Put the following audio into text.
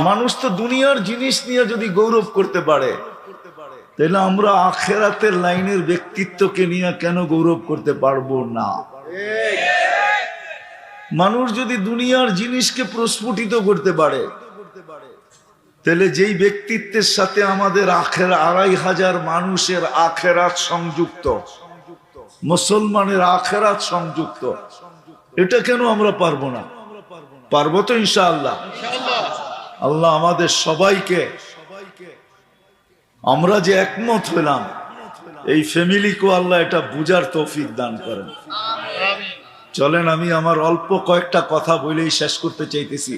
মানুষ তো দুনিয়ার জিনিস নিয়ে যদি গৌরব করতে পারে, তাহলে আমরা আখেরাতের লাইনের ব্যক্তিত্বকে নিয়ে কেন গৌরব করতে পারবো না? মানুষ যদি দুনিয়ার জিনিসকে প্রস্ফুটিত করতে পারে, তাহলে যেই ব্যক্তিত্বের সাথে আমাদের ২৫০০ মানুষের আখেরাত সংযুক্ত, মুসলমানের আখেরাত সংযুক্ত, এটা কেন আমরা পারবো না? পারবো তো ইনশাআল্লাহ। আল্লাহ আমাদের সবাইকে, আমরা যে একমত হলাম, এই ফ্যামিলিকে আল্লাহ এটা বুঝার তৌফিক দান করেন। চলেন আমি আমার অল্প কয়েকটা কথা বলেই শেষ করতে চাইতেছি।